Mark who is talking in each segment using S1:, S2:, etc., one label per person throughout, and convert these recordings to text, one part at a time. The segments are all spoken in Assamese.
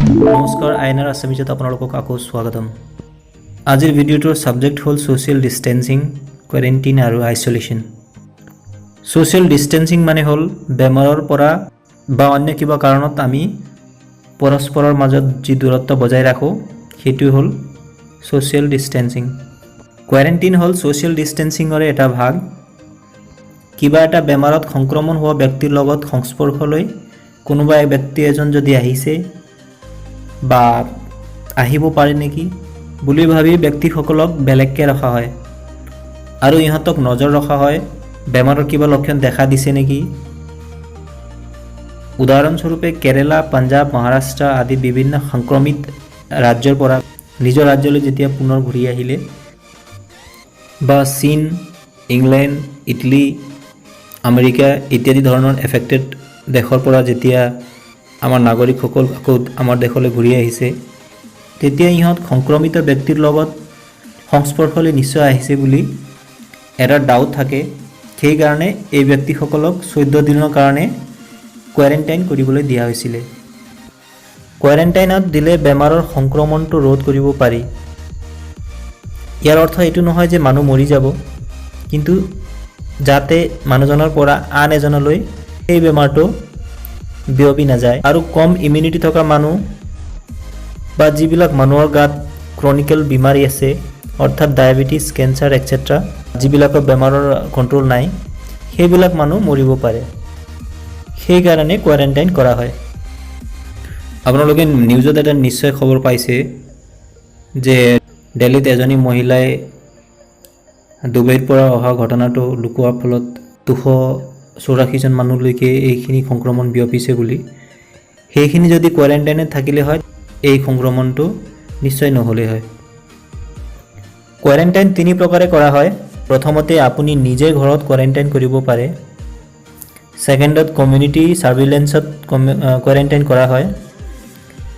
S1: নমস্কাৰ আইনাৰ আছামিজত আপোনালোকক আকৌ স্বাগতম। আজিৰ ভিডিঅ'টোৰ সাবজেক্ট হ'ল সোশ্যাল ডিস্টেন্সিং, কোৱাৰেণ্টাইন আৰু আইসোলেশ্যন। সোশ্যাল ডিস্টেন্সিং মানে হ'ল বেমাৰৰ পৰা বা অন্য কিবা কাৰণত আমি পৰস্পৰৰ মাজত যি দূৰত্ব বজাই ৰাখোঁ সেইটো হ'ল সোশ্যাল ডিস্টেন্সিং। কোৱাৰেণ্টাইন হ'ল সোশ্যাল ডিস্টেন্সিঙৰে এটা ভাগ। কিবা এটা বেমাৰত সংক্ৰমণ হোৱা ব্যক্তিৰ লগত সংস্পৰ্শলৈ কোনোবা এক ব্যক্তি এজন যদি আহিছে বা আহিব পাৰে নেকি বুলি ভাবি ব্যক্তিসকলক বেলেগকৈ ৰখা হয় আৰু ইহঁতক নজৰ ৰখা হয় বেমাৰৰ কিবা লক্ষণ দেখা দিছে নেকি। উদাহৰণস্বৰূপে কেৰালা, পাঞ্জাৱ, মহাৰাষ্ট্ৰ আদি বিভিন্ন সংক্ৰমিত ৰাজ্যৰ পৰা নিজৰ ৰাজ্যলৈ যেতিয়া পুনৰ ঘূৰি আহিলে বা চীন, ইংলেণ্ড, ইটালী, আমেৰিকা ইত্যাদি ধৰণৰ এফেক্টেড দেশৰ পৰা যেতিয়া আমাৰ নাগৰিকসকল আকৌ আমাৰ দেশলৈ ঘূৰি আহিছে তেতিয়া ইহঁত সংক্ৰমিত ব্যক্তিৰ লগত সংস্পৰ্শলৈ নিশ্চয় আহিছে বুলি এটা ডাউট থাকে। সেইকাৰণে এই ব্যক্তিসকলক 14 দিনৰ কাৰণে কোৱাৰেণ্টাইন কৰিবলৈ দিয়া হৈছিলে। কোৱাৰেণ্টাইনত দিলে বেমাৰৰ সংক্ৰমণটো ৰোধ কৰিব পাৰি। ইয়াৰ অৰ্থ এইটো নহয় যে মানুহ মৰি যাব, কিন্তু যাতে মানুহজনৰ পৰা আন এজনলৈ এই বেমাৰটো বিয়পি নাযায় আৰু কম ইমিউনিটি থকা মানুহ বা যিবিলাক মানুহৰ গাত ক্ৰনিকেল বেমাৰী আছে অৰ্থাৎ ডায়েবেটিছ, কেঞ্চাৰ এটচেট্ৰা, যিবিলাকৰ বেমাৰৰ কণ্ট্ৰল নাই সেইবিলাক মানুহ মৰিব পাৰে। সেইকাৰণে কোৱাৰেণ্টাইন কৰা হয়। আপোনালোকে নিউজত এটা নিশ্চয় খবৰ পাইছে যে দিল্লীত এজনী মহিলাই ডুবাইৰ পৰা অহা ঘটনাটো লুকোৱাৰ ফলত 284জন মানুহলৈকে এইখিনি সংক্ৰমণ বিয়পিছে বুলি। সেইখিনি যদি কোৱাৰেণ্টাইনত থাকিলে হয় এই সংক্ৰমণটো নিশ্চয় নহ'লে হয়। কোৱাৰেণ্টাইন 3 প্ৰকাৰে কৰা হয়। প্ৰথমতে আপুনি নিজে ঘৰত কোৱাৰেণ্টাইন কৰিব পাৰে। ছেকেণ্ডত কমিউনিটি ছাৰ্ভিলেঞ্চত কোৱাৰেণ্টাইন কৰা হয়।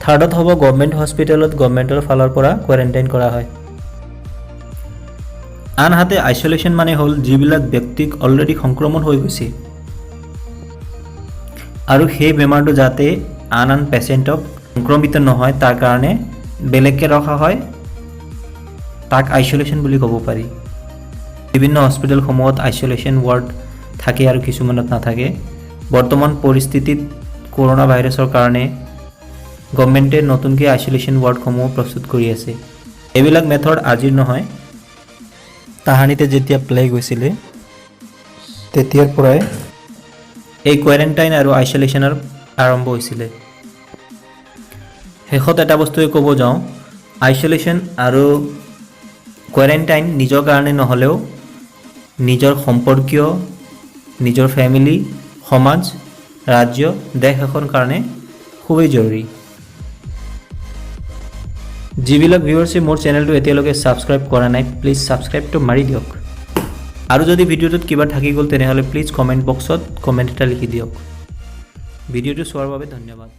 S1: থাৰ্ডত হ'ব গভৰ্ণমেণ্ট হস্পিটেলত গভৰ্ণমেণ্টৰ ফালৰ পৰা কোৱাৰেণ্টাইন কৰা হয়। আনহাতে আইসোলেশ্যন মানে হ'ল যিবিলাক ব্যক্তিক অলৰেডি সংক্ৰমণ হৈ গৈছে আৰু সেই বেমাৰটো যাতে আন পেচেণ্টক সংক্ৰমিত নহয় তাৰ কাৰণে বেলেগকৈ ৰখা হয়, তাক আইসোলেশ্যন বুলি ক'ব পাৰি। বিভিন্ন হস্পিটেলসমূহত আইসোলেশ্যন ৱাৰ্ড থাকে আৰু কিছুমানত নাথাকে। বৰ্তমান পৰিস্থিতিত কৰোনা ভাইৰাছৰ কাৰণে গভৰ্ণমেণ্টে নতুনকৈ আইসোলেশ্যন ৱাৰ্ডসমূহ প্ৰস্তুত কৰি আছে। এইবিলাক মেথড আজিৰ নহয়, তাহানিতে যেতিয়া প্লেগ হৈছিলে তেতিয়াৰ পৰাই এই কোৱাৰেণ্টাইন আৰু আইসোলেশ্যনৰ আৰম্ভ হৈছিলে। শেষত এটা বস্তুৱে ক'ব যাওঁ, আইসোলেশ্যন আৰু কোৱাৰেণ্টাইন নিজৰ কাৰণে নহ'লেও নিজৰ সম্পৰ্কীয়, নিজৰ ফেমিলি, সমাজ, ৰাজ্য, দেশ এখন কাৰণে খুবেই জৰুৰী। যিবিলাক ভিউৱাৰ্ছে মোৰ চেনেলটো এতিয়ালৈকে ছাবস্ক্ৰাইব কৰা নাই প্লিজ ছাবস্ক্ৰাইবটো মাৰি দিয়ক আৰু যদি ভিডিঅ'টোত কিবা থাকি গ'ল তেনেহ'লে প্লিজ কমেণ্ট বক্সত কমেণ্ট এটা লিখি দিয়ক। ভিডিঅ'টো চোৱাৰ বাবে ধন্যবাদ।